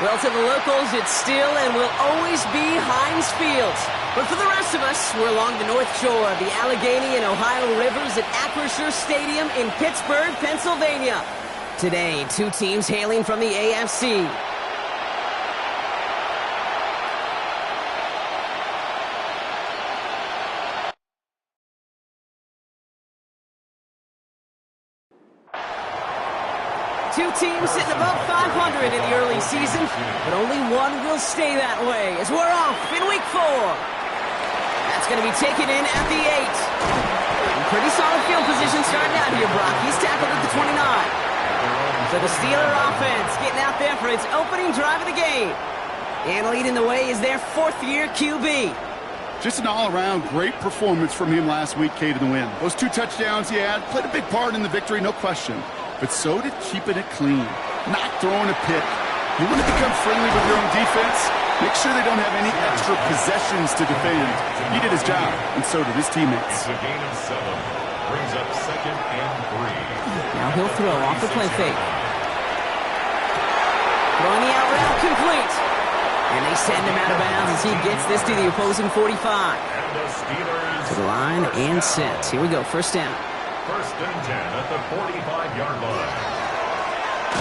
Well, to the locals, it's still and will always be Heinz Field. But for the rest of us, we're along the north shore of the Allegheny and Ohio rivers at Acrisure Stadium in Pittsburgh, Pennsylvania. Today, two teams hailing from the AFC. Two teams sitting above 500 in the early season, but only one will stay that way as we're off in week 4. That's going to be taken in at the 8. Pretty solid field position starting out here, Brock. He's tackled at the 29. So the Steeler offense getting out there for its opening drive of the game. And leading the way is their 4th-year QB. Just an all-around great performance from him last week, Kate, in the win. Those 2 touchdowns he had played a big part in the victory, no question. But so did keeping it clean, not throwing a pick. You want to become friendly with your own defense? Make sure they don't have any extra possessions to defend. He did his job, and so did his teammates. It's a gain of 7. Brings up 2nd and 3. Now he'll throw off the play fake. Throwing the out route complete. And they send him out of bounds as he gets this to the opposing 45. And the Steelers To the line and set. Here we go, first down. 1st and 10 at the 45-yard line.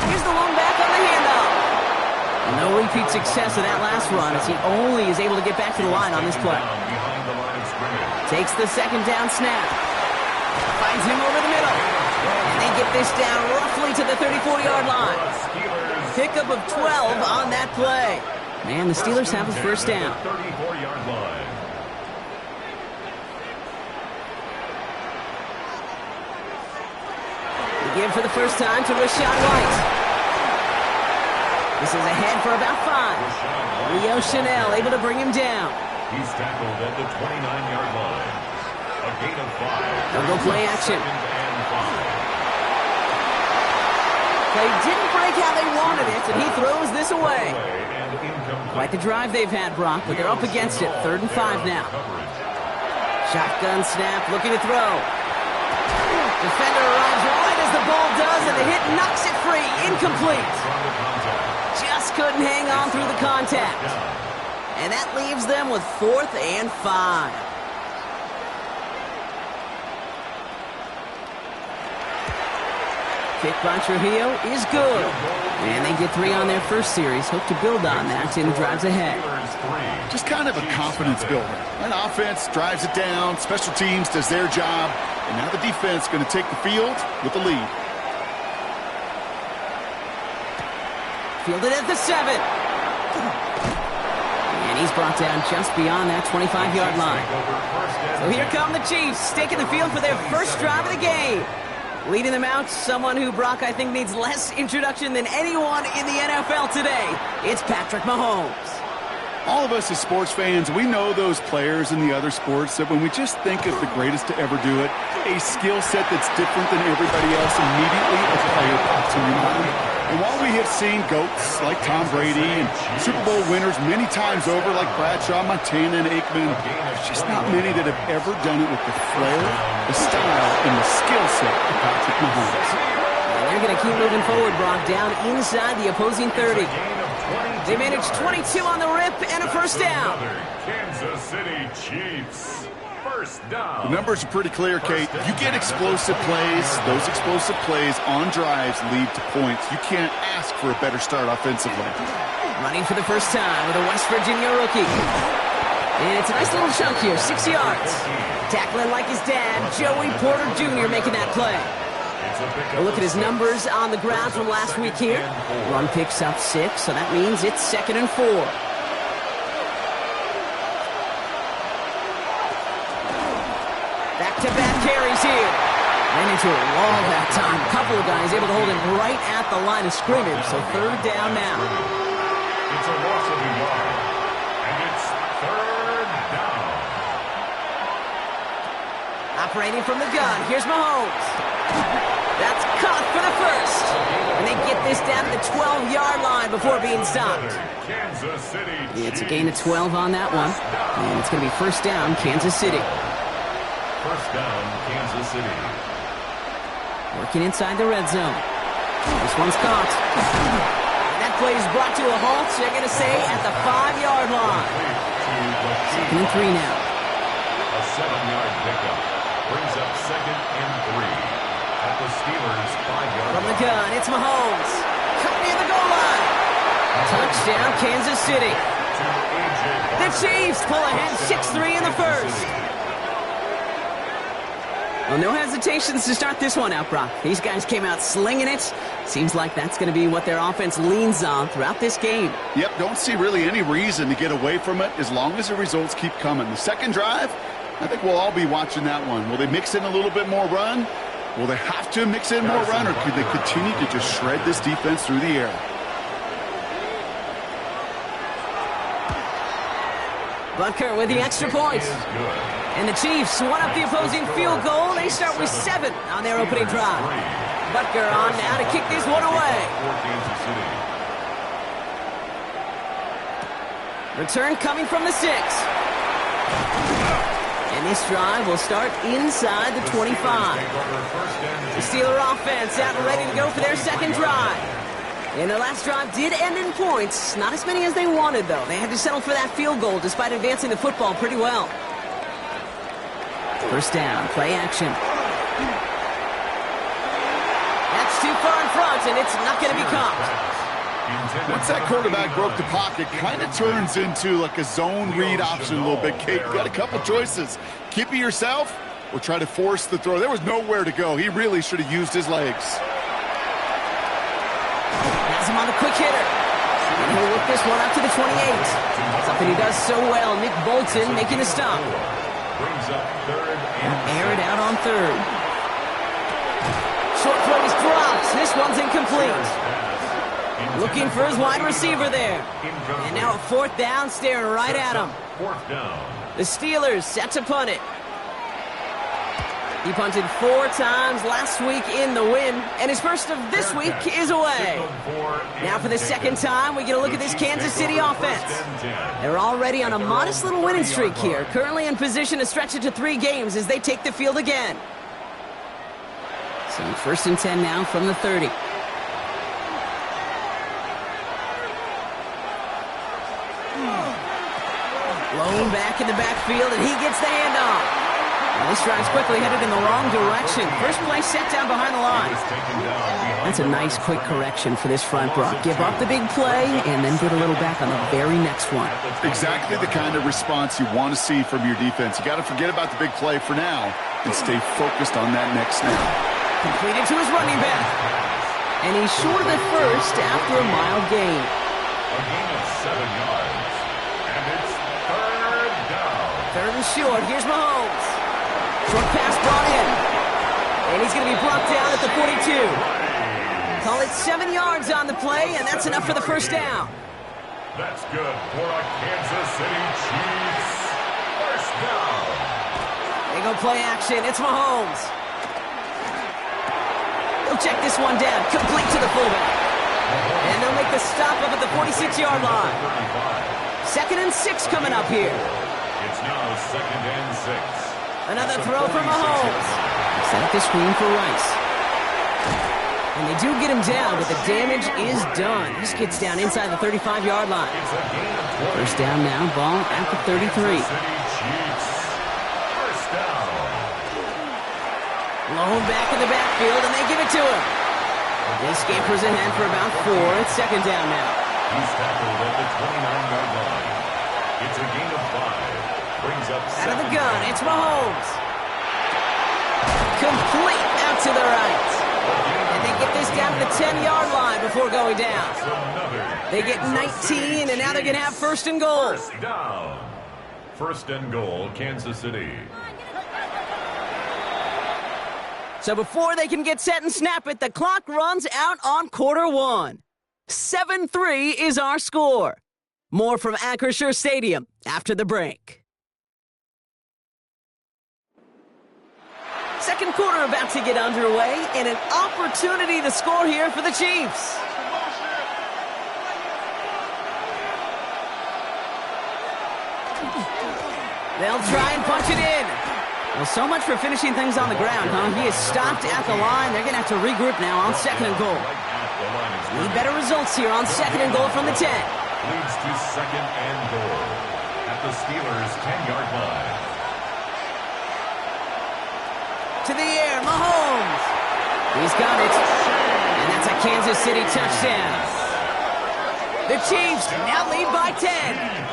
Here's the lone back on the handoff. No repeat success of that last run as he only is able to get back to the line on this play. Behind the line of scrimmage. Takes the 2nd down snap. Finds him over the middle. And they get this down roughly to the 34-yard line. Pickup of 12 on that play. And the Steelers have a first down. 34-yard line. Give for the first time to Rachaad White. This is ahead for about 5. Leo Chanel able to bring him down. He's tackled at the 29-yard line. A gain of 5. They'll go play action. 2nd and 5. They didn't break how they wanted it, and he throws this away. And incomplete. Quite the drive they've had, Brock, but they're up against it. 3rd and 5 now. Shotgun snap, looking to throw. Defender arrives right as the ball does, and the hit knocks it free. Incomplete. Just couldn't hang on through the contact. And that leaves them with 4th and 5. Kick by Trujillo is good. And they get 3 on their first series. Hope to build on that in drives ahead. Just kind of a confidence builder. An offense drives it down, special teams does their job, and now the defense going to take the field with the lead. Fielded at the 7. And he's brought down just beyond that 25-yard line. So here come the Chiefs, taking the field for their first drive of the game. Leading them out, someone who, Brock, I think needs less introduction than anyone in the NFL today. It's Patrick Mahomes. All of us as sports fans, we know those players in the other sports that when we just think of the greatest to ever do it, a skill set that's different than everybody else, immediately a player pops in your mind. And while we have seen GOATs like Tom Brady and Super Bowl winners many times over like Bradshaw, Montana, and Aikman, there's just not many that have ever done it with the flair, the style, and the skill set of Patrick Mahomes. And they're going to keep moving forward, Brock, down inside the opposing 30. They managed 22 on the rip and a first down. Kansas City Chiefs. First down. The numbers are pretty clear, Kate. You get explosive plays. Those explosive plays on drives lead to points. You can't ask for a better start offensively. Running for the first time with a West Virginia rookie. And it's a nice little chunk here, 6 yards. Tackling like his dad, Joey Porter Jr. making that play. A look at his numbers on the ground from last week here. Run picks up 6, so that means it's 2nd and 4. Back-to-back carries here. Ran into a wall that time. A couple of guys able to hold him right at the line of scrimmage, so 3rd down now. It's a loss of a yard, and it's 3rd down. Operating from the gun, here's Mahomes. That's caught for the first. And they get this down to the 12-yard line before being stopped. Kansas City Chiefs. It's a gain of 12 on that one. And it's going to be first down, Kansas City. First down, Kansas City. Working inside the red zone. This one's caught. That play is brought to a halt, so they're going to say at the 5-yard line. 2nd and 3 now. A 7-yard pickup brings up 2nd and 3 at the Steelers' 5-yard line. From the gun, it's Mahomes. Coming near the goal line. Touchdown, Kansas City. The Chiefs pull ahead 6-3 in the first. Well, no hesitations to start this one out, Brock. These guys came out slinging it. Seems like that's going to be what their offense leans on throughout this game. Yep, don't see really any reason to get away from it as long as the results keep coming. The second drive, I think we'll all be watching that one. Will they mix in a little bit more run? Will they have to mix in more run, or could they continue to just shred this defense through the air? Butker with the extra point. And the Chiefs one up the opposing field goal. They start with 7 on their opening drive. Butker on now to kick this one away. Return coming from the 6. And this drive will start inside the 25. The Steeler offense out and ready to go for their second drive. And their last drive did end in points. Not as many as they wanted, though. They had to settle for that field goal despite advancing the football pretty well. First down, play action. That's too far in front, and it's not going to be caught. Once that quarterback broke the pocket, kind of turns into like a zone read option a little bit. Kate, you got a couple choices. Keep it yourself or try to force the throw. There was nowhere to go. He really should have used his legs. Has him on the quick hitter. And he'll whip this one up to the 28. Something he does so well. Nick Bolton making a stop. Brings up 3rd and air it out on 3rd. Short throw is dropped. This one's incomplete. Looking for his wide receiver there. And now a 4th down, staring right at him. 4th down. The Steelers set to punt it. He punted 4 times last week in the win, and his first of this week is away. Now for the second time, we get a look at this Kansas City offense. They're already on a modest little winning streak here, currently in position to stretch it to 3 games as they take the field again. So 1st and 10 now from the 30. Blown back in the backfield, and he gets the handoff. This drive's quickly headed in the wrong direction. First play set down behind the line. That's a nice quick correction for this front, Brock. Give up the big play and then get a little back on the very next one. Exactly the kind of response you want to see from your defense. You got to forget about the big play for now and stay focused on that next snap. Completed to his running back. And he's short of the first after a mild gain. A gain of 7 yards. And it's 3rd down. 3rd and short. Here's Mahomes. Short pass brought in. And he's going to be brought down at the 42. Call it 7 yards on the play, and that's enough for the first down. That's good for a Kansas City Chiefs. First down. They go play action. It's Mahomes. He'll check this one down. Complete to the fullback. And they'll make the stop up at the 46-yard line. 2nd and 6 coming up here. It's now 2nd and 6. Another throw from Mahomes. Set up the screen for Rice. And they do get him down, but the damage is done. This gets down inside the 35-yard line. First down now, ball at the 33. Blown back in the backfield, and they give it to him. He scampers ahead for about 4. It's 2nd down now. He's tackled at the 29-yard line. It's a gain of 5. Brings up out of the gun, it's Mahomes. Complete out to the right. And they get this down to the 10-yard line before going down. They get 19, and now they're going to have 1st and goal. First down. 1st and goal, Kansas City. So before they can get set and snap it, the clock runs out on quarter 1. 7-3 is our score. More from Acrisure Stadium after the break. Second quarter about to get underway, and an opportunity to score here for the Chiefs. They'll try and punch it in. Well, so much for finishing things on the ground, huh? He is stopped at the line. They're going to have to regroup now on 2nd and goal. The line is Need better results here on 2nd and goal from the 10. Leads to 2nd and goal at the Steelers' 10-yard line. To the air, Mahomes. He's got it. And that's a Kansas City touchdown. The Chiefs now lead by 10.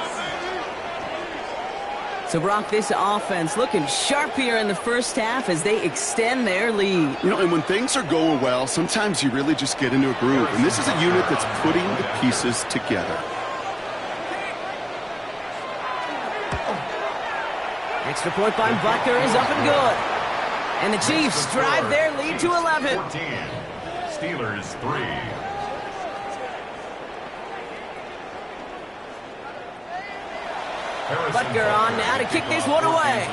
So, Brock, this offense looking sharp here in the first half as they extend their lead. You know, and when things are going well, sometimes you really just get into a groove. And this is a unit that's putting the pieces together. Extra point by Butker is up and good. And the Chiefs drive their lead to 11. 14. Steelers 3. Butker on now to kick this one away.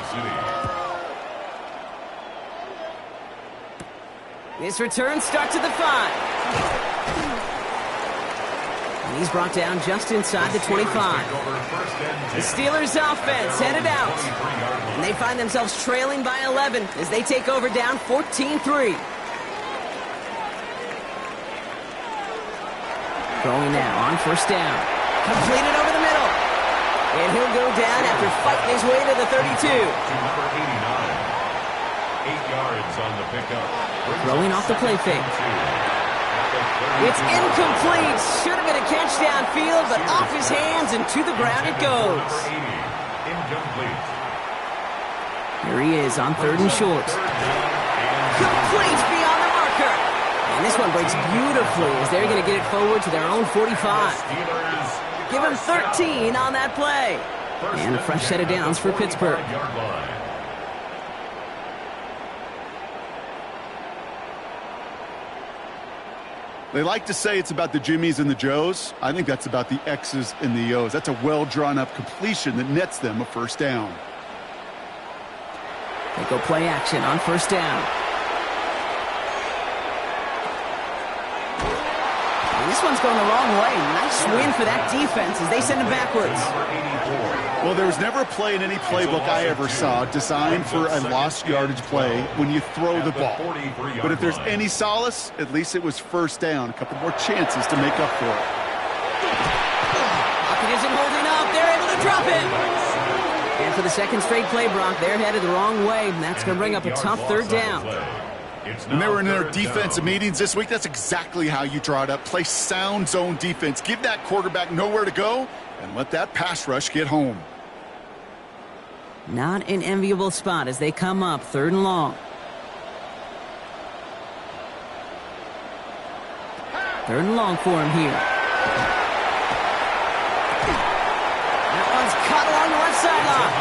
This return starts at the 5. And he's brought down just inside the 25. The Steelers offense headed out. And they find themselves trailing by 11 as they take over down 14-3. Throwing now on 1st down. Completed over the middle. And he'll go down after fighting his way to the 32. To number 89. 8 yards on the pickup. Throwing off the play fake. It's incomplete. Should have been a catch downfield, but off his hands and to the ground it goes. Incomplete. Here he is on 3rd and short. Complete beyond the marker. And this one breaks beautifully as they're going to get it forward to their own 45. Give him 13 on that play. And a fresh set of downs for Pittsburgh. They like to say it's about the Jimmies and the Joes. I think that's about the X's and the O's. That's a well-drawn-up completion that nets them a 1st down. They go play action on 1st down. And this one's going the wrong way. Nice win for that defense as they send it backwards. Well, there was never a play in any playbook I ever saw designed for a lost yardage play when you throw the ball. But if there's any solace, at least it was 1st down. A couple more chances to make up for it. Lockett isn't holding up. They're able to drop it. And for the 2nd straight play, Brock, they're headed the wrong way, and that's going to bring up a tough 3rd down. When they were in their defensive meetings this week, that's exactly how you draw it up. Play sound zone defense. Give that quarterback nowhere to go, and let that pass rush get home. Not an enviable spot as they come up 3rd and long. 3rd and long for him here. That one's caught along the left sideline.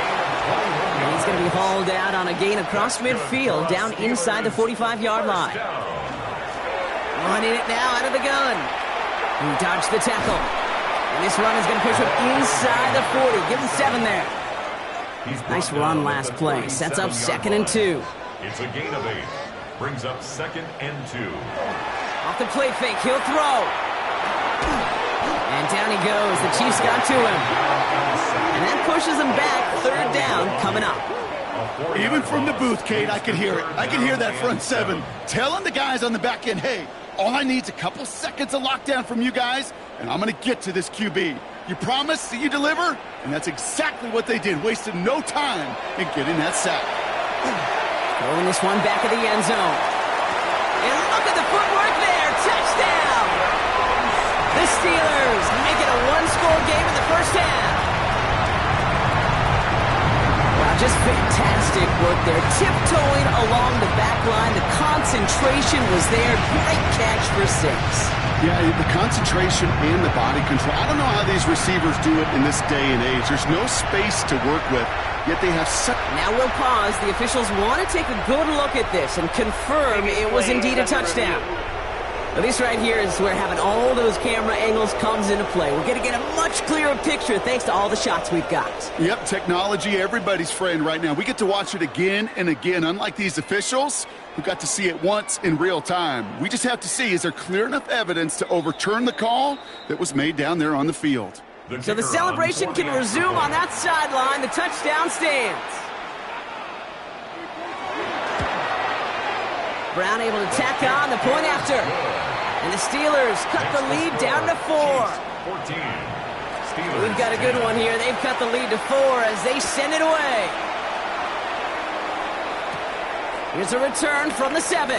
And he's going to be hauled out on a gain across midfield down inside the 45-yard line. Running it now out of the gun. He dodged the tackle. And this run is going to push him inside the 40. Give him 7 there. Nice run last play. Sets up 2nd and 2. It's a gain of 8. Brings up 2nd and 2. Off the play fake, he'll throw. And down he goes. The Chiefs got to him. And that pushes him back. 3rd down coming up. Even from the booth, Kate, I could hear it. I could hear that front 7 telling the guys on the back end, hey, all I need is a couple seconds of lockdown from you guys, and I'm going to get to this QB. You promise that you deliver? And that's exactly what they did. Wasted no time in getting that sack. Throwing this one back of the end zone. And look at the footwork there. Touchdown! The Steelers make it a 1-score game in the first half. Wow, just fantastic work there. Tiptoeing along the back line. The concentration was there. Great catch for 6. Yeah, the concentration and the body control. I don't know how these receivers do it in this day and age. There's no space to work with, yet they have such... Now we'll pause. The officials want to take a good look at this and confirm it was indeed a touchdown. But this right here is where having all those camera angles comes into play. We're going to get a much clearer picture thanks to all the shots we've got. Yep, technology, everybody's friend right now. We get to watch it again and again, unlike these officials who got to see it once in real time. We just have to see, is there clear enough evidence to overturn the call that was made down there on the field? So the celebration can resume on that sideline. The touchdown stands. Brown able to tack on the point after. And the Steelers cut the lead down to 4. 14. We've got a good one here. They've cut the lead to 4 as they send it away. Here's a return from the 7.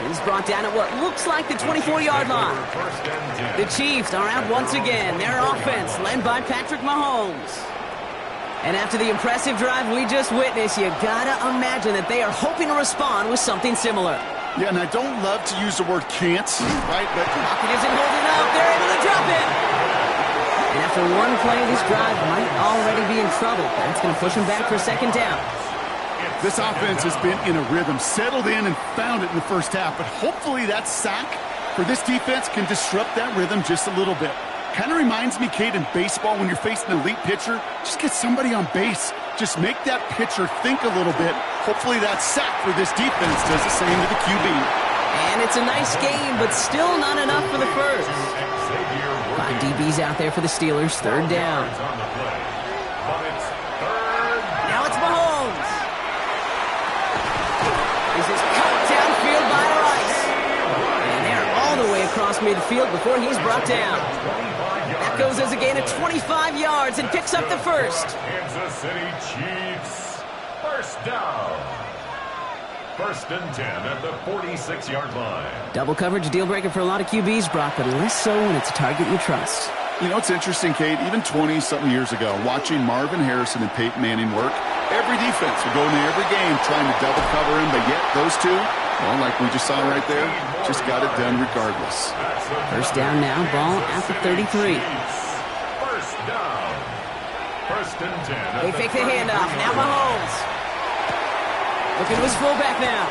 He's brought down at what looks like the 24-yard line. The Chiefs are out once again. Their offense led by Patrick Mahomes. And after the impressive drive we just witnessed, you gotta imagine that they are hoping to respond with something similar. Yeah, and I don't love to use the word can't, right? But Lockett isn't holding up. They're able to drop it. And after one play, this drive might already be in trouble. That's going to push him back for a second down. this offense has been in a rhythm, settled in and found it in the first half. But hopefully that sack for this defense can disrupt that rhythm just a little bit. Kind of reminds me, Kate, in baseball, when you're facing an elite pitcher, just get somebody on base. Just make that pitcher think a little bit. Hopefully that sack for this defense does the same to the QB. And it's a nice game, but still not enough for the first. 5 DBs out there for the Steelers. Third down. Now it's Mahomes. This is cut downfield by Rice. And they're all the way across midfield before he's brought down. That goes as a gain of 25 yards and picks up the first. Kansas City Chiefs, first down. First and 10 at the 46-yard line. Double coverage deal breaker for a lot of QBs, Brock, but less so when it's a target you trust. You know, it's interesting, Kate, even 20-something years ago, watching Marvin Harrison and Peyton Manning work, every defense would go into every game trying to double cover him, but yet those two, well, like we just saw right there, just got it done regardless. First down now, ball at the 33. First down. First and 10. They fake the handoff. Now Mahomes. Looking to his fullback now.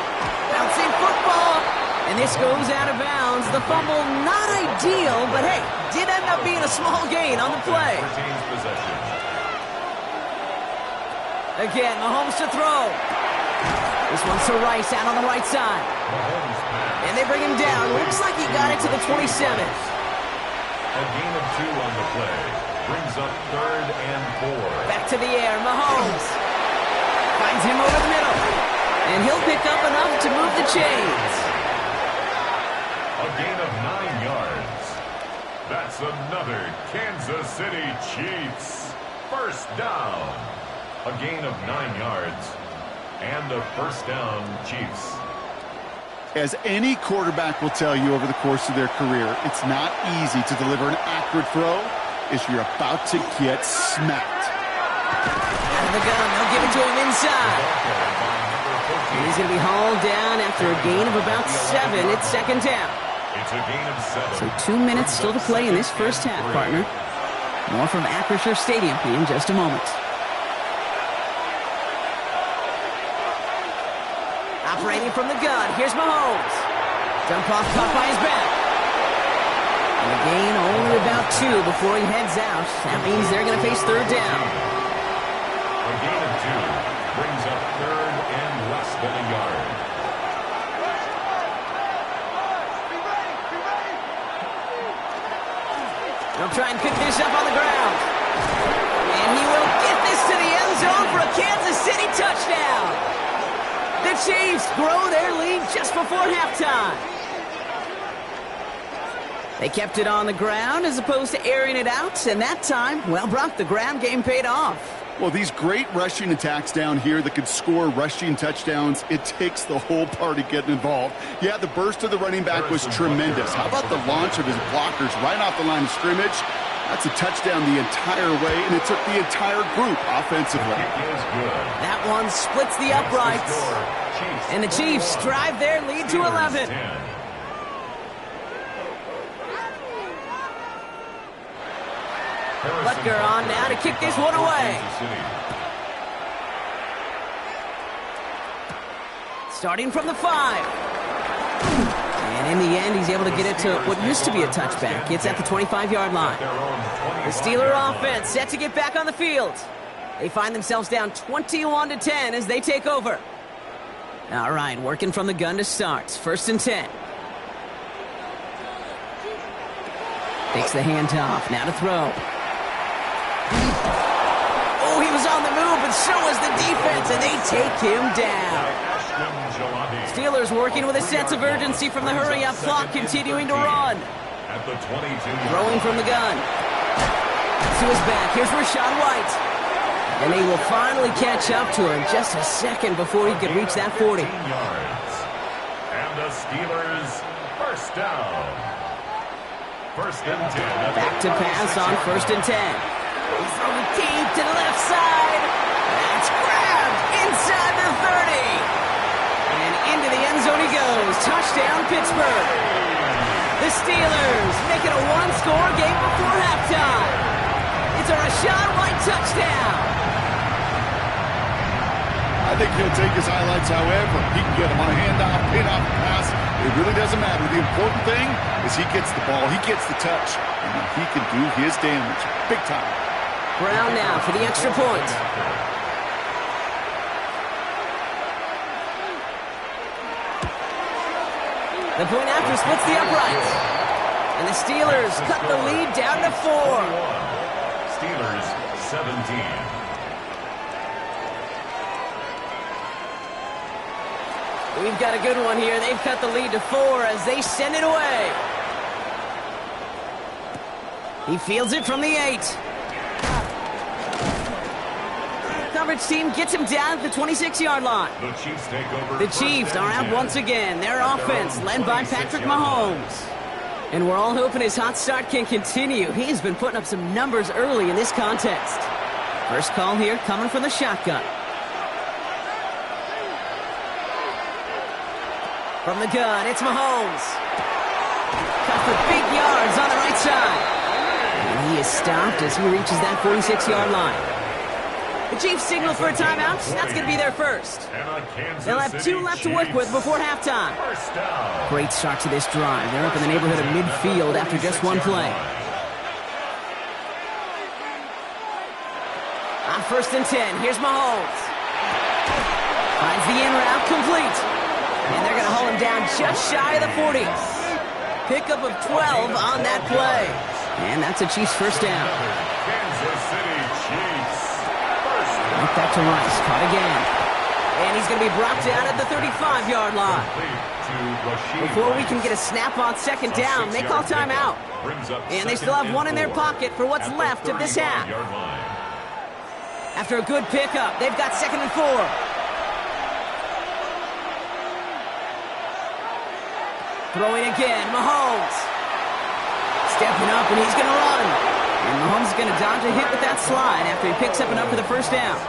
Bouncing football. And this goes out of bounds. The fumble, not ideal, but hey, did end up being a small gain on the play. Again, Mahomes to throw. This one's to Rice out on the right side. And they bring him down. Looks like he got it to the 27. A gain of 2 on the play. Brings up 3rd and 4. Back to the air. Mahomes finds him over the middle. And he'll pick up enough to move the chains. A gain of 9 yards. That's another Kansas City Chiefs. First down. A gain of 9 yards. And a first down, Chiefs. As any quarterback will tell you over the course of their career, it's not easy to deliver an accurate throw if you're about to get smacked. Out of the gun, they'll give it to him inside. And he's going to be hauled down after a gain of about 7. It's second down. It's a gain of 7. So 2 minutes still to play in this first half, partner. More from Acrisure Stadium in just a moment. Operating from the gun, here's Mahomes. Dump off caught by his back. And a gain only about 2 before he heads out. That means they're going to face third down. A gain of 2 brings up 3rd and less than a yard. They'll try and pick this up on the ground. And he will get this to the end zone for a Kansas City touchdown. The Chiefs grow their lead just before halftime. They kept it on the ground as opposed to airing it out, and that time, well, Brock, the ground game paid off. Well, these great rushing attacks down here that could score rushing touchdowns, it takes the whole party getting involved. Yeah, the burst of the running back was tremendous. How about the launch of his blockers right off the line of scrimmage? That's a touchdown the entire way, and it took the entire group offensively. That one splits the uprights, and the Chiefs drive their lead to 11. Butker on now to kick this one away. Starting from the 5. And in the end, he's able to get it to what used to be a touchback. It's at the 25-yard line. The Steeler offense set to get back on the field. They find themselves down 21-10 as they take over. All right, working from the gun to start. First and 10. Takes the handoff. Now to throw. Oh, he was on the move, but so was the defense, and they take him down. Austin Gelati. Steelers working with a sense of urgency from the hurry-up clock, continuing to run. At the 22. Throwing from the gun. To his back, here's Rachaad White. And they will finally catch up to him just a second before he could reach that 40. 15 yards. And the Steelers first down. First and 10. Back to pass on first and 10. He's throwing deep to the left side. That's grabbed inside the 30. And into the end zone he goes. Touchdown, Pittsburgh. The Steelers make it a one-score game before halftime. It's a Rachaad White touchdown. I think he'll take his highlights however. He can get him on a handoff, pin-off, pass. It really doesn't matter. The important thing is he gets the ball, he gets the touch, and then he can do his damage big time. Brown now for the extra point. The point after splits the uprights. And the Steelers cut the lead down to 4. Steelers 17. We've got a good one here. They've cut the lead to 4 as they send it away. He fields it from the 8. Coverage team gets him down at the 26-yard line. The Chiefs take over. The Chiefs are out once again. Their offense led by Patrick Mahomes. And we're all hoping his hot start can continue. He's been putting up some numbers early in this contest. First call here coming from the shotgun. From the gun, it's Mahomes. Cut for big yards on the right side. And he is stopped as he reaches that 46-yard line. The Chiefs signal for a timeout. That's going to be their first. They'll have 2 left to work with before halftime. Great start to this drive. They're up in the neighborhood of midfield after just one play. On first and 10, here's Mahomes. Finds the in route complete. And they're going to haul him down just shy of the 40. Pickup of 12 on that play. And that's a Chiefs first down. Kansas City Chiefs. Right back to Rice. Caught again. And he's going to be brought down at the 35-yard line. Before we can get a snap on second down, they call timeout. And they still have one in their pocket for what's left of this half. After a good pickup, they've got second and 4. Throwing again, Mahomes. Stepping up, and he's going to run. And Mahomes is going to dodge a hit with that slide after he picks up enough for the first down.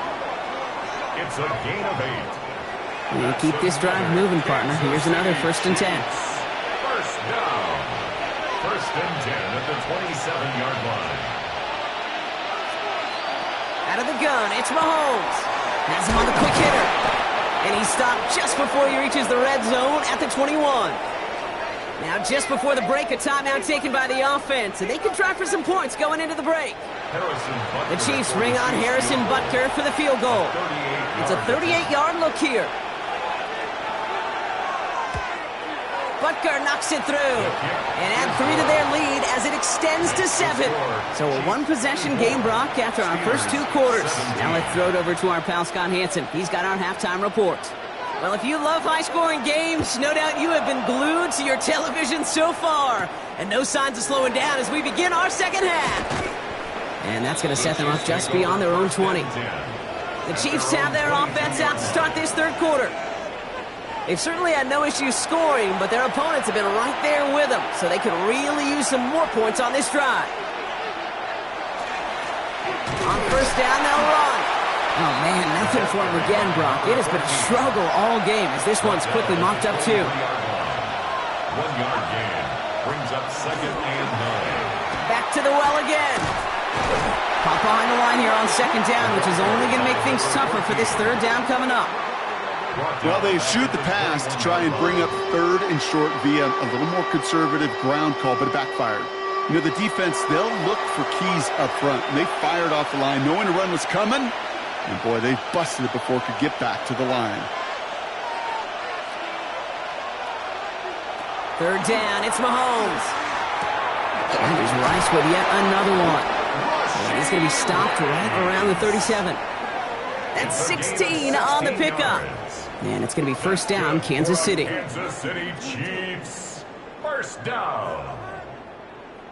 It's a gain of 8. We'll keep this drive moving, partner. Here's another first and 10. First down. First and 10 at the 27-yard line. Out of the gun, it's Mahomes. Has him on the quick hitter. And he's stopped just before he reaches the red zone at the 21. Now, just before the break, a timeout taken by the offense, and they can try for some points going into the break. The Chiefs bring on Harrison Butker for the field goal. It's a 38-yard look here. Butker knocks it through and add 3 to their lead as it extends to 7. So a one-possession game, Brock, after our first 2 quarters. Now let's throw it over to our pal Scott Hanson. He's got our halftime report. Well, if you love high-scoring games, no doubt you have been glued to your television so far. And no signs of slowing down as we begin our second half. And that's going to set them up just beyond their own 20. The Chiefs have their offense out to start this third quarter. They've certainly had no issues scoring, but their opponents have been right there with them, so they could really use some more points on this drive. On first down, they'll run. Oh, man, nothing for him again, Brock. It has been a struggle all game as this one's quickly mocked up, too. 1-yard gain brings up second and 9. Back to the well again. Pop behind the line here on second down, which is only going to make things tougher for this third down coming up. Well, they shoot the pass to try and bring up third and short via a little more conservative ground call, but it backfired. You know, the defense, they'll look for keys up front. And they fired off the line knowing a run was coming. And, boy, they busted it before it could get back to the line. Third down, it's Mahomes. And here's Rice with yet another one. And he's going to be stopped right around the 37. That's 16 on the pickup. And it's going to be first down, Kansas City. Kansas City Chiefs. First down.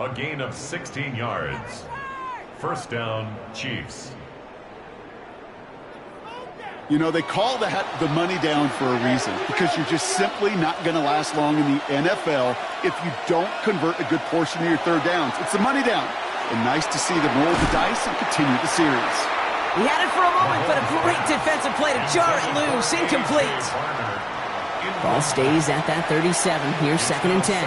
A gain of 16 yards. First down, Chiefs. You know, they call that the money down for a reason, because you're just simply not going to last long in the NFL if you don't convert a good portion of your third downs. It's the money down. And nice to see them roll the dice and continue the series. He had it for a moment, but a great defensive play to jar it loose. Incomplete. Ball stays at that 37. Here's 2nd and 10.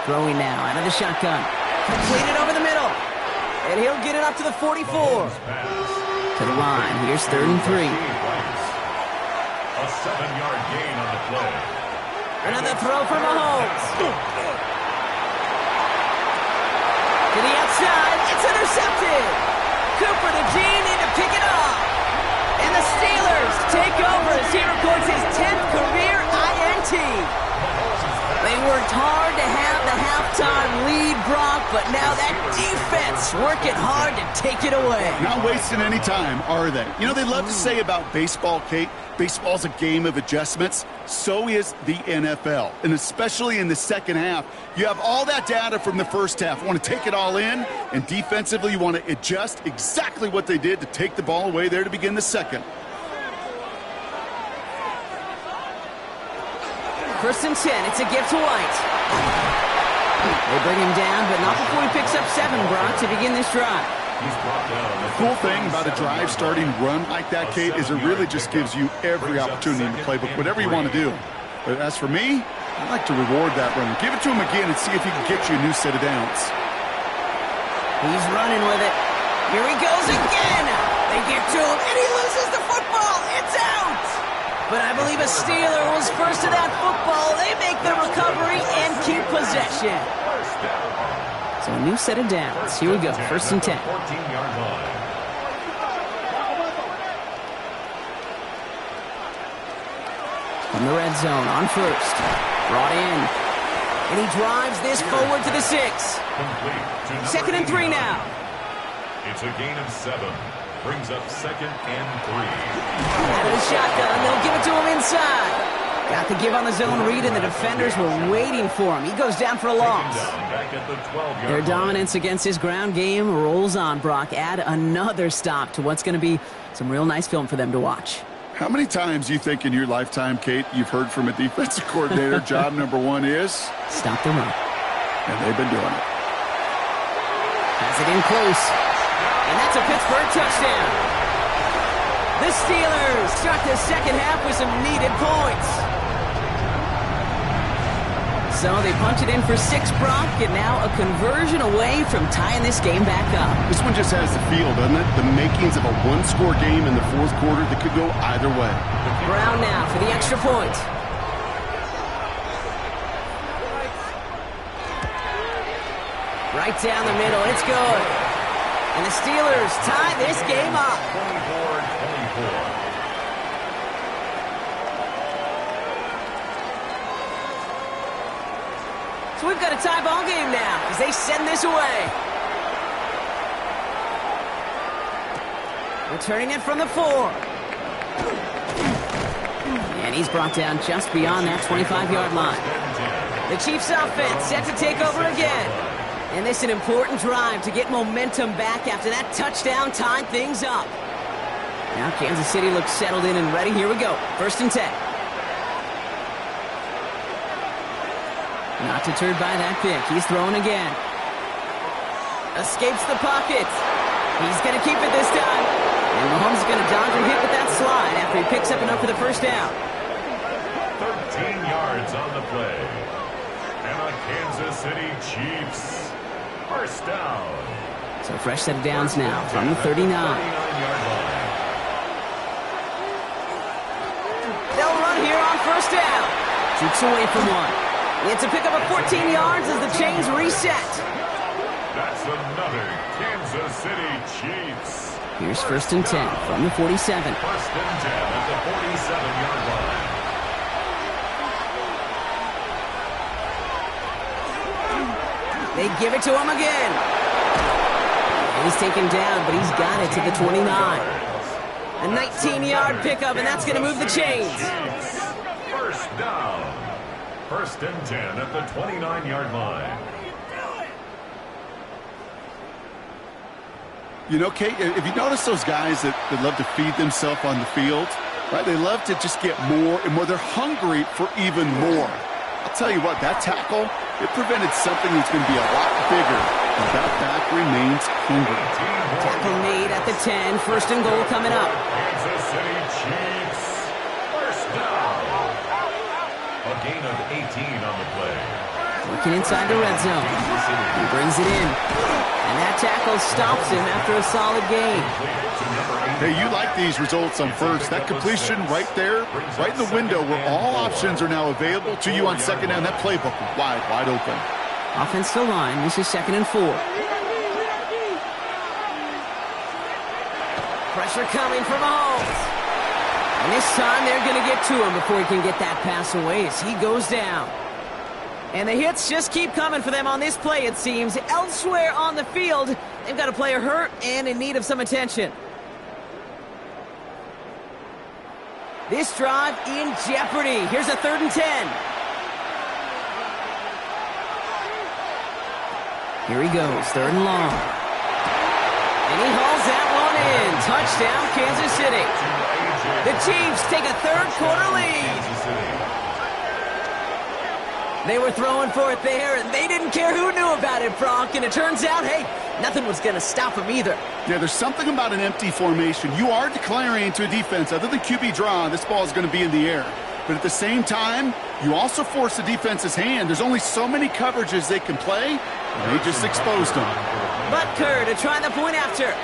Throwing now out of the shotgun. Completed over the middle. And he'll get it up to the 44. To the line. Here's 3rd and 3. A 7-yard gain on the play. Another throw for Mahomes. To the outside. It's intercepted. Cooper to Gene in to pick it up. And the Steelers take over as he records his 10th career INT. They worked hard to have the halftime lead, Brock, but now that defense working hard to take it away. Not wasting any time, are they? You know, they love to say about baseball, Kate, baseball's a game of adjustments. So is the NFL. And especially in the second half, you have all that data from the first half. You want to take it all in, and defensively you want to adjust exactly what they did to take the ball away there to begin the second. 1st and 10. It's a gift to White. They bring him down, but not before he picks up 7, Brock, to begin this drive. The cool thing about a drive starting run like that, Kate, is it really just gives you every opportunity in the playbook, whatever you want to do. But as for me, I'd like to reward that run. Give it to him again and see if he can get you a new set of downs. He's running with it. Here he goes again. They get to him, and he loses the football. It's out. But I believe a Steeler was first to that football. They make the recovery and keep possession. So a new set of downs. Here we go, 1st and 10. 14-yard line. From the red zone on 1st. Brought in. And he drives this forward to the 6. 2nd and 3 now. It's a gain of 7. Brings up 2nd and 3. Out of the shotgun, they'll give it to him inside. Got the give on the zone read, and the defenders were waiting for him. He goes down for a loss. Back at the 12-yard Their line. dominance against his ground game rolls on, Brock. Add another stop to what's going to be some real nice film for them to watch. How many times do you think in your lifetime, Kate, you've heard from a defensive coordinator, job number 1 is? Stop the run. And they've been doing it. Has it in close. And that's a Pittsburgh touchdown. The Steelers start the second half with some needed points. So they punch it in for 6, Brock, and now a conversion away from tying this game back up. This one just has the feel, doesn't it? The makings of a one-score game in the fourth quarter that could go either way. Brown now for the extra point. Right down the middle. It's good. And the Steelers tie this game up. 24-24. So we've got a tie ball game now as they send this away. Returning it from the 4. And he's brought down just beyond that 25-yard line. The Chiefs offense set to take over again. And this is an important drive to get momentum back after that touchdown tied things up. Now Kansas City looks settled in and ready. Here we go. 1st and 10. Not deterred by that pick. He's throwing again. Escapes the pocket. He's going to keep it this time. And Mahomes is going to dodge a hit with that slide after he picks up enough for the first down. 13 yards on the play. And a Kansas City Chiefs. First down. So a fresh set of downs now from the 39. 39-yard line. They'll run here on 1st down. Shoots away from 1. It's a pickup of 14 yards as the chains reset. That's another Kansas City Chiefs. Here's 1st and 10 from the 47. 1st and 10 at the 47-yard line. They give it to him again. He's taken down, but he's got it to the 29. A 19-yard pickup, and that's going to move the chains. First down. First and 10 at the 29-yard line. You know, Kate, if you notice those guys that love to feed themselves on the field, right? They love to just get more and more. They're hungry for even more. I'll tell you what, that tackle, it prevented something that's going to be a lot bigger. And that back remains hungry. Tackle made at the 10. First and goal coming up. Kansas City Chiefs. First down. A gain of 18 on the play. Working inside the red zone. He brings it in. And that tackle stops him after a solid gain. Hey, you like these results on first. That completion right there, right in the window where all options are now available to you on second down. That playbook wide open. Offensive line, this is 2nd and 4. Pressure coming from Mahomes. And this time they're going to get to him before he can get that pass away as he goes down. And the hits just keep coming for them on this play, it seems. Elsewhere on the field, they've got a player hurt and in need of some attention. This drive in jeopardy. Here's a 3rd and 10. Here he goes, 3rd and long. And he hauls that one in. Touchdown, Kansas City. The Chiefs take a third-quarter lead. They were throwing for it there, and they didn't care who knew about it, Brock. And it turns out, hey, nothing was going to stop them either. Yeah, there's something about an empty formation. You are declaring to a defense, other than QB draw, this ball is going to be in the air. But at the same time, you also force the defense's hand. There's only so many coverages they can play, and they just exposed them. Butker to try the point after.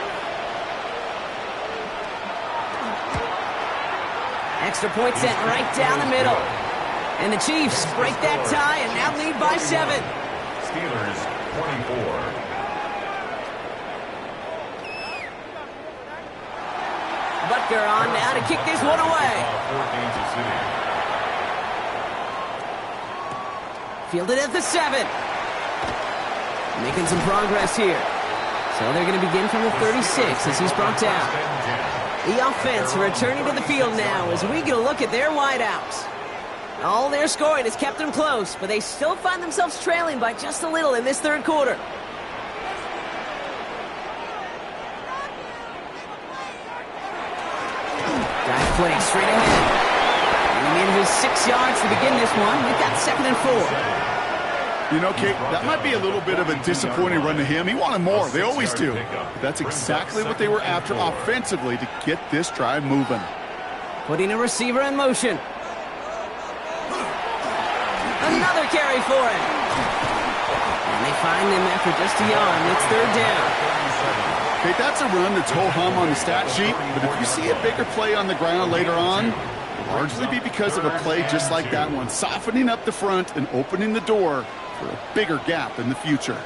Extra point sent right down the middle. And the Chiefs break that tie and now lead by 7. Steelers 24. Butker on now to kick this one away. For Kansas City. Fielded at the 7. Making some progress here. So they're going to begin from the 36 as he's brought down. The offense returning to the field now as we get a look at their wideouts. All their scoring has kept them close, but they still find themselves trailing by just a little in this third quarter. Dive play straight ahead. And in his 6 yards to begin this one. We've got 2nd and 4. You know, Kate, that might be a little bit of a disappointing run to him. He wanted more. They always do. But that's exactly what they were after offensively to get this drive moving. Putting a receiver in motion. Another carry for him. And they find him after just a yard. It's 3rd down. Okay, that's a run that's ho-hum on the stat sheet, but if you see a bigger play on the ground later on, it'll largely be because of a play just like that one, softening up the front and opening the door for a bigger gap in the future.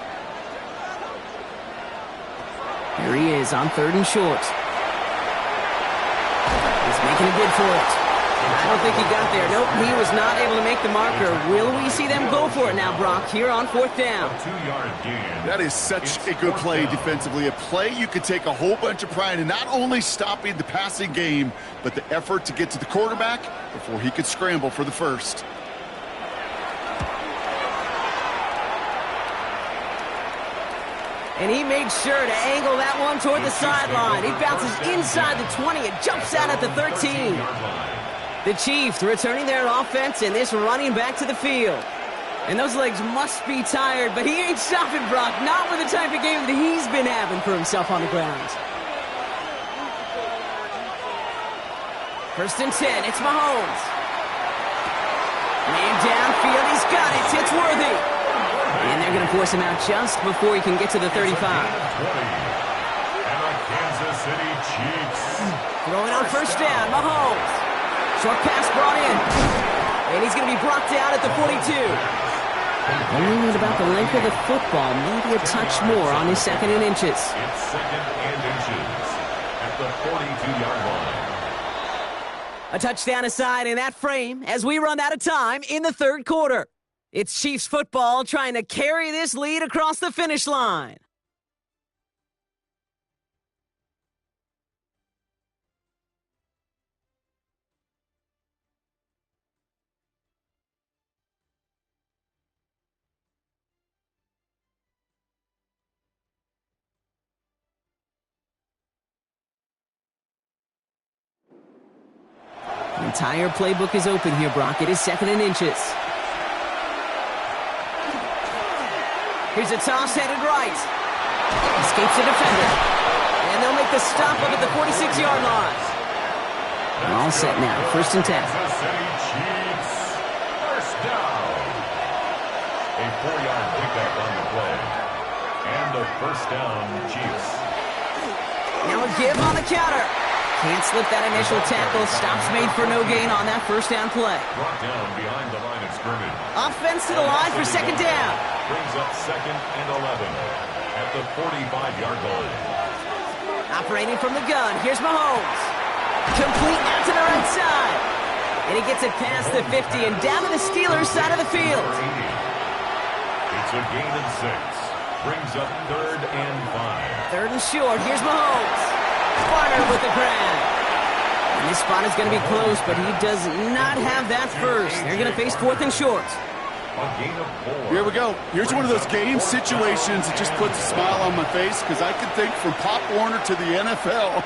Here he is on 3rd and short. He's making a bid for it. I don't think he got there. Nope, he was not able to make the marker. Will we see them go for it now, Brock, here on 4th down? 2-yard gain. That is such a good play defensively. A play you could take a whole bunch of pride in not only stopping the passing game, but the effort to get to the quarterback before he could scramble for the first. And he made sure to angle that one toward the sideline. He bounces inside the 20 and jumps out at the 13. The Chiefs returning their offense and this running back to the field. And those legs must be tired, but he ain't stopping, Brock. Not with the type of game that he's been having for himself on the ground. 1st and 10, it's Mahomes. Man downfield, he's got it. It's worthy. And they're going to force him out just before he can get to the 35. And the Kansas City Chiefs. Throwing on 1st down, Mahomes. Short pass brought in. And he's going to be brought down at the 42. Only at about the length of the football, maybe a touch more on his 2nd and inches. It's 2nd and inches at the 42-yard line. A touchdown aside in that frame as we run out of time in the 3rd quarter. It's Chiefs football trying to carry this lead across the finish line. The entire playbook is open here, Brock. It is 2nd and inches. Here's a toss headed right. Escapes the defender. And they'll make the stop up at the 46-yard line. We're all set now. 1st and 10. Kansas City Chiefs. First down. A 4-yard pickup on the play. And a first down, Chiefs. Now a give on the counter. Can't slip that initial tackle. Stops made for no gain on that first down play. Brought down behind the line of scrimmage. Offense to the line for 2nd down. Brings up 2nd and 11 at the 45-yard line. Operating from the gun. Here's Mahomes. Complete out to the right side. And he gets it past the 50 and down to the Steelers' side of the field. It's a gain of 6. Brings up 3rd and 5. 3rd and short. Here's Mahomes. Barner with the grab. And this spot is going to be close, but he does not have that first. They're going to face 4th and short. A gain of 4. Here we go. Here's one of those game situations that just puts a smile on my face because I can think from Pop Warner to the NFL,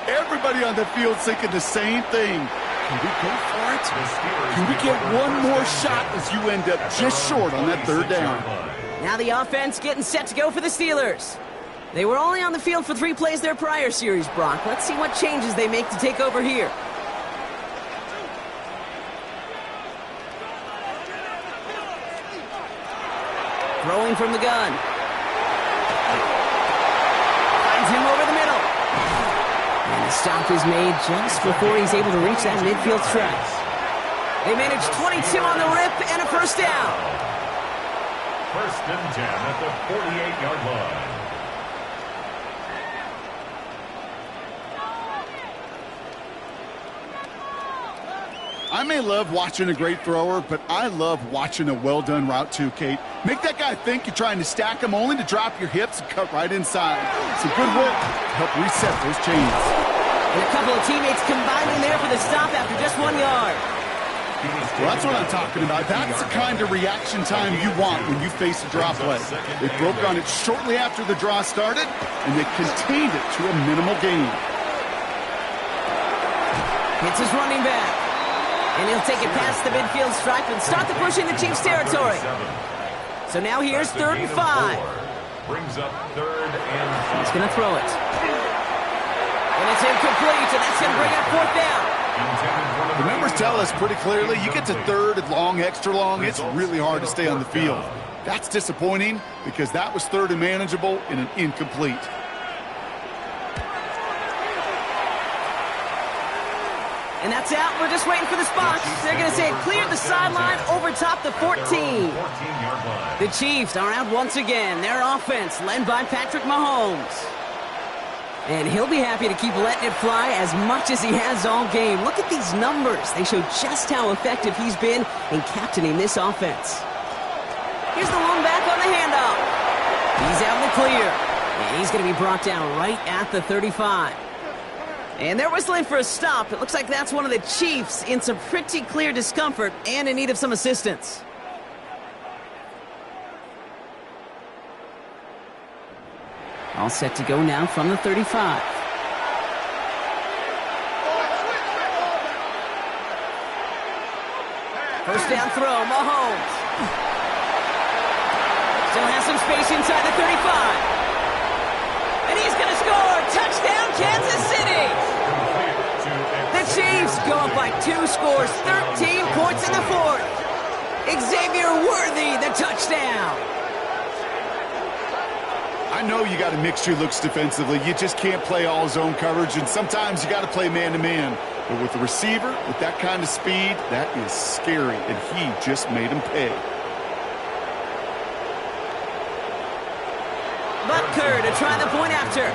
everybody on the field thinking the same thing. Can we go for it? Can we get one more shot as you end up just short on that 3rd down? Now the offense getting set to go for the Steelers. They were only on the field for 3 plays their prior series, Brock. Let's see what changes they make to take over here. Throwing from the gun. Finds him over the middle. And the stop is made just before he's able to reach that midfield stretch. They manage 22 on the rip and a first down. 1st and 10 at the 48-yard line. I may love watching a great thrower, but I love watching a well-done route too, Kate. Make that guy think you're trying to stack him only to drop your hips and cut right inside. Some good work to help reset those chains. And a couple of teammates combining there for the stop after just 1 yard. Well, that's what I'm talking about. That's the kind of reaction time you want when you face a draw play. They broke on it shortly after the draw started, and they contained it to a minimal gain. Hits his running back. And he'll take it past the midfield stripe and start the push in the Chiefs' territory. So now here's 3rd and 5. Brings up 3rd and 5. He's going to throw it. And it's incomplete, and that's going to bring up 4th down. The numbers tell us pretty clearly, you get to 3rd and long, extra long, it's really hard to stay on the field. That's disappointing because that was 3rd and manageable in an incomplete. And that's out. We're just waiting for the spots. They're going to say it cleared the sideline over top the 14. The Chiefs are out once again. Their offense led by Patrick Mahomes. And he'll be happy to keep letting it fly as much as he has all game. Look at these numbers. They show just how effective he's been in captaining this offense. Here's the lone back on the handoff. He's out in the clear. And he's going to be brought down right at the 35. And they're whistling for a stop. It looks like that's one of the Chiefs in some pretty clear discomfort and in need of some assistance. All set to go now from the 35. First down throw, Mahomes. Still has some space inside the 35. And he's going to score. Touchdown, Kansas City. The Chiefs go up by 2 scores, 13 points in the 4th. Xavier Worthy, the touchdown. I know you got to mix your looks defensively. You just can't play all zone coverage, and sometimes you got to play man-to-man. But with the receiver, with that kind of speed, that is scary, and he just made him pay. Butker to try the point after.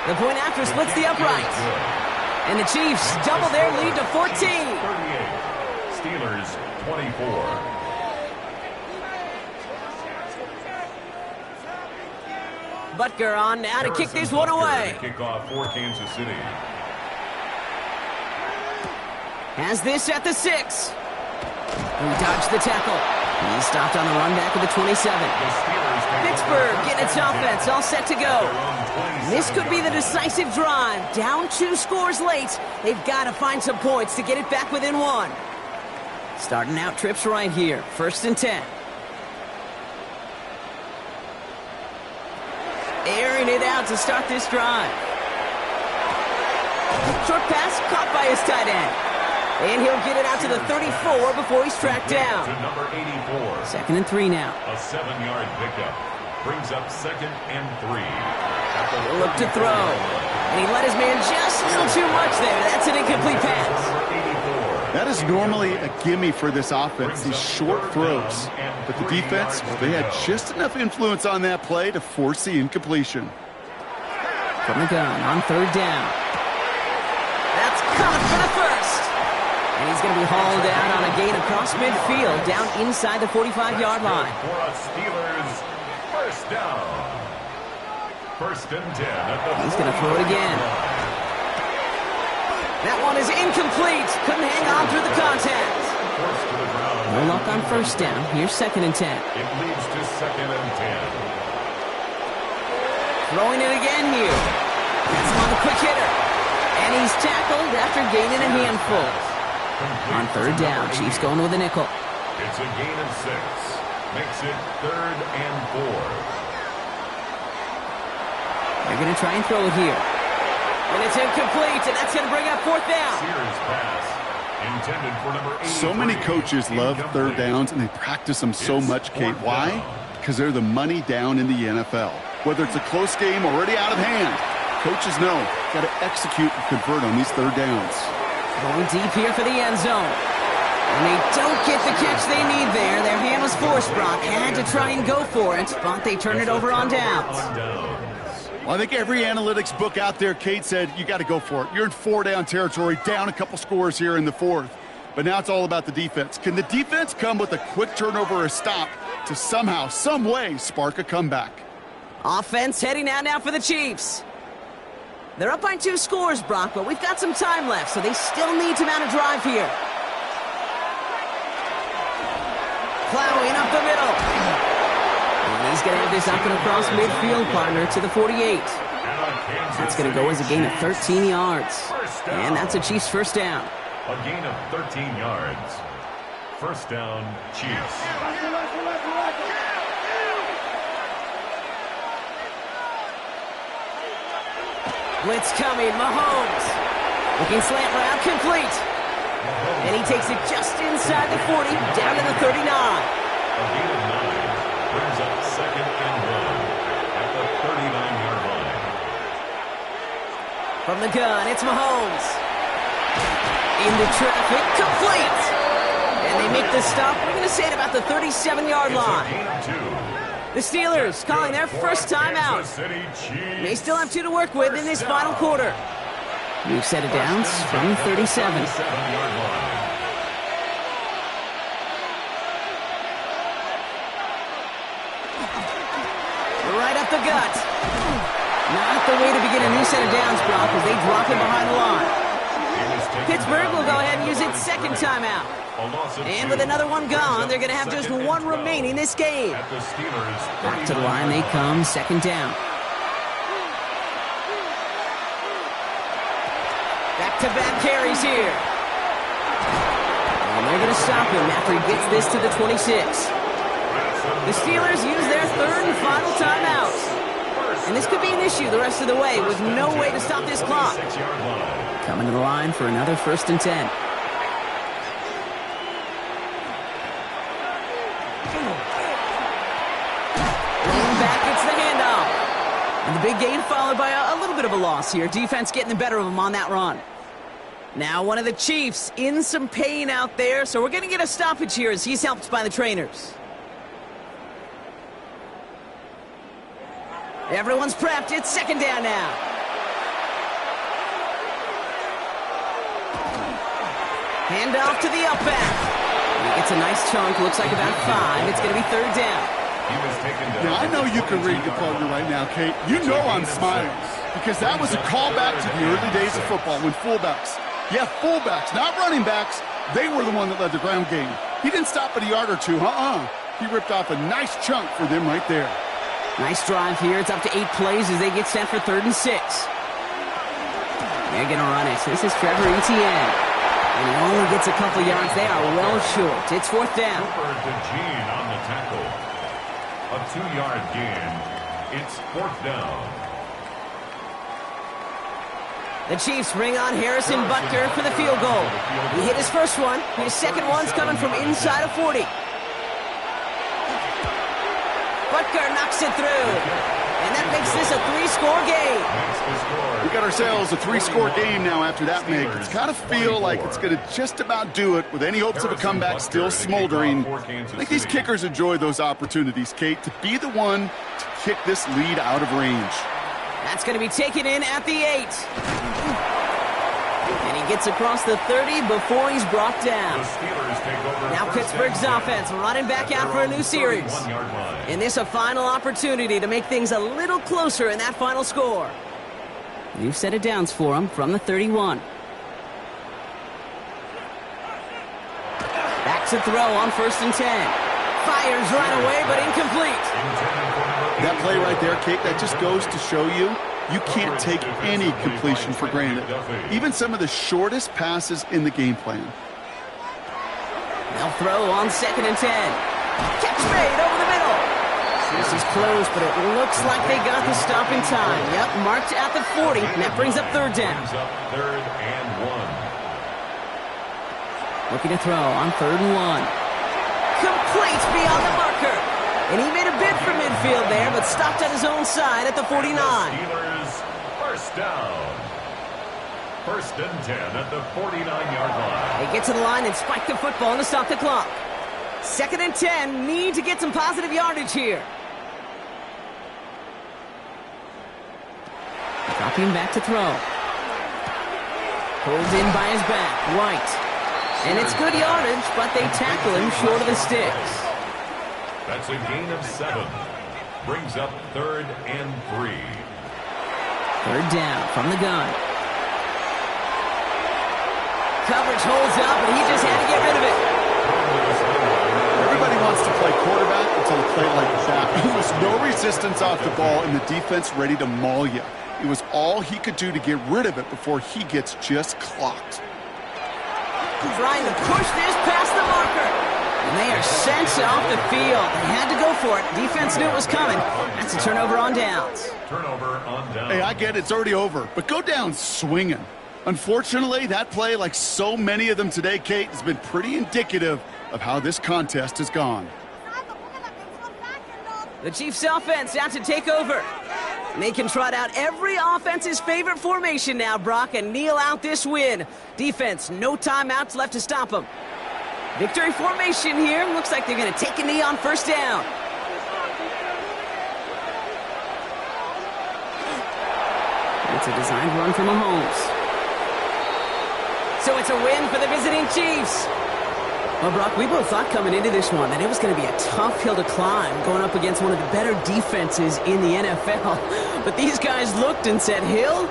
The point after splits the upright. And the Chiefs double their lead to 14. 38. Steelers 24. Butker on now to kick this one away. Kickoff for Kansas City. Has this at the 6. He dodged the tackle. He stopped on the run back of the 27. 50 Pittsburgh getting its offense all set to go. This could be the decisive drive. Down 2 scores late. They've got to find some points to get it back within 1. Starting out trips right here. 1st and 10. Airing it out to start this drive. Short pass caught by his tight end. And he'll get it out to the 34 before he's tracked down. To number 84. 2nd and 3 now. A 7-yard pickup. Brings up 2nd and 3. He'll look to throw. And he let his man just a little too much there. That's an incomplete pass. That is normally a gimme for this offense, these short throws. But the defense, well, they had just enough influence on that play to force the incompletion. From the gun on 3rd down. That's caught for the first. And he's going to be hauled down on a gain across midfield, down inside the 45-yard line. For a Steelers first down. 1st and 10 at the He's going to throw it again. That one is incomplete. Couldn't hang on through the contact. No luck on 1st down. Here's 2nd and 10. It leads to 2nd and 10. Throwing it again here. That's him on the quick hitter. And he's tackled after gaining a handful. On 3rd down, Chiefs going with a nickel. It's a gain of 6. Makes it 3rd and 4. They're going to try and throw it here. And it's incomplete, and that's going to bring up 4th down. Sears pass. Intended for number 83. So many coaches love 3rd downs, and they practice them so much, Kate. Why? Because they're the money down in the NFL. Whether it's a close game already out of hand, coaches know got to execute and convert on these 3rd downs. Going deep here for the end zone. And they don't get the catch they need there. Their hand was forced, Brock. Had to try and go for it, but they turn it over on downs. Well, I think every analytics book out there, Kate, said you got to go for it. You're in 4-down territory, down a couple scores here in the 4th. But now it's all about the defense. Can the defense come with a quick turnover or a stop to somehow, some way, spark a comeback? Offense heading out now for the Chiefs. They're up by 2 scores, Brock, but we've got some time left, so they still need to mount a drive here. Plowing up the middle. And he's going to have this up and across midfield, partner, to the 48. That's going to go as a gain of 13 yards. And that's a Chiefs first down. A gain of 13 yards. First down, Chiefs. Blitz coming, Mahomes. Looking slant route, complete. And he takes it just inside the 40, down to the 39. A gain of 9 brings up 2nd and 1 at the 39-yard line. From the gun, it's Mahomes. Into traffic, complete. And they make the stop. We're going to say it about the 37-yard line. Gain of 2. The Steelers calling their first time out. They still have 2 to work with in this final quarter. New set of downs from 37. Right up the gut. Not the way to begin a new set of downs, Brock, as they drop him behind the line. Pittsburgh will go ahead and use its 2nd timeout. And with another one gone, they're going to have just 1 remaining this game. Back to the line they come, 2nd down. Back-to-back carries here. And they're going to stop him after he gets this to the 26. The Steelers use their 3rd and final timeout. And this could be an issue the rest of the way with no way to stop this clock. Coming to the line for another 1st and 10. And the big gain followed by a little bit of a loss here. Defense getting the better of them on that run. Now one of the Chiefs in some pain out there, so we're going to get a stoppage here as he's helped by the trainers. Everyone's prepped. It's 2nd down now. Hand off to the up back. He gets a nice chunk. Looks like about 5. It's going to be 3rd down. Now, I know you can read the partner right now, Kate. You know I'm smiling because that was a callback to the early days of football when fullbacks, not running backs, they were the one that led the ground game. He didn't stop at a yard or 2, He ripped off a nice chunk for them right there. Nice drive here. It's up to 8 plays as they get set for 3rd and 6. They're going to run it. This is Trevor Etienne. And he only gets a couple yards. They are well short. It's 4th down. Cooper DeJean on the tackle. A 2-yard gain. It's 4th down. The Chiefs bring on Harrison Butker for the field goal. He hit his first one. His second one's coming from inside of 40. Butker knocks it through. And that makes this a 3-score game. We got ourselves a 3-score game now after that make. It's got to feel like it's going to just about do it with any hopes of a comeback still smoldering. I think these kickers enjoy those opportunities, Kate, to be the one to kick this lead out of range. That's going to be taken in at the 8. And he gets across the 30 before he's brought down. Now Pittsburgh's offense running back out for a new series. And this a final opportunity to make things a little closer in that final score. New set of downs for him from the 31. Back to throw on 1st and 10. Fires right away, but incomplete. That play right there, Kate, that just goes to show you can't take any completion for granted. Even some of the shortest passes in the game plan. They'll throw on 2nd and 10. Catch made over the middle. This is close, but it looks like they got the stop in time. Yep, marked at the 40, and that brings up 3rd down. 3rd and 1. Looking to throw on 3rd and 1. Complete beyond the marker. And he made a bid for midfield there, but stopped at his own side at the 49. Steelers, 1st down. 1st and 10 at the 49-yard line. They get to the line and spike the football to stop the clock. 2nd and 10, need to get some positive yardage here. Dropping back to throw. Pulled in by his back, White. And it's good yardage, but they tackle him short of the sticks. That's a gain of 7. Brings up 3rd and 3. 3rd down from the gun. Coverage holds up, and he just had to get rid of it. Everybody wants to play quarterback until a play like that. There was no resistance off the ball, and the defense ready to maul you. It was all he could do to get rid of it before he gets just clocked. Trying to push this past the marker. And they are sent off the field. They had to go for it. Defense knew it was coming. That's a turnover on downs. Turnover on downs. Hey, I get it. It's already over. But go down swinging. Unfortunately, that play, like so many of them today, Kate, has been pretty indicative of how this contest has gone. The Chiefs offense out to take over. And they can trot out every offense's favorite formation now, Brock, and kneel out this win. Defense, no timeouts left to stop them. Victory formation here. Looks like they're going to take a knee on 1st down. It's a designed run from Mahomes. So it's a win for the visiting Chiefs. Well, Brock, we both thought coming into this one that it was going to be a tough hill to climb going up against one of the better defenses in the NFL. But these guys looked and said, Hill?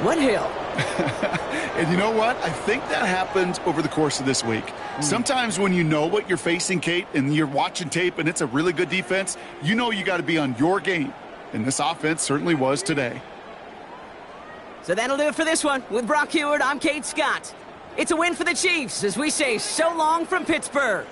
What hill? And you know what? I think that happened over the course of this week. Sometimes when you know what you're facing, Kate, and you're watching tape and it's a really good defense, you know you got to be on your game. And this offense certainly was today. So that'll do it for this one. With Brock Huard, I'm Kate Scott. It's a win for the Chiefs as we say so long from Pittsburgh.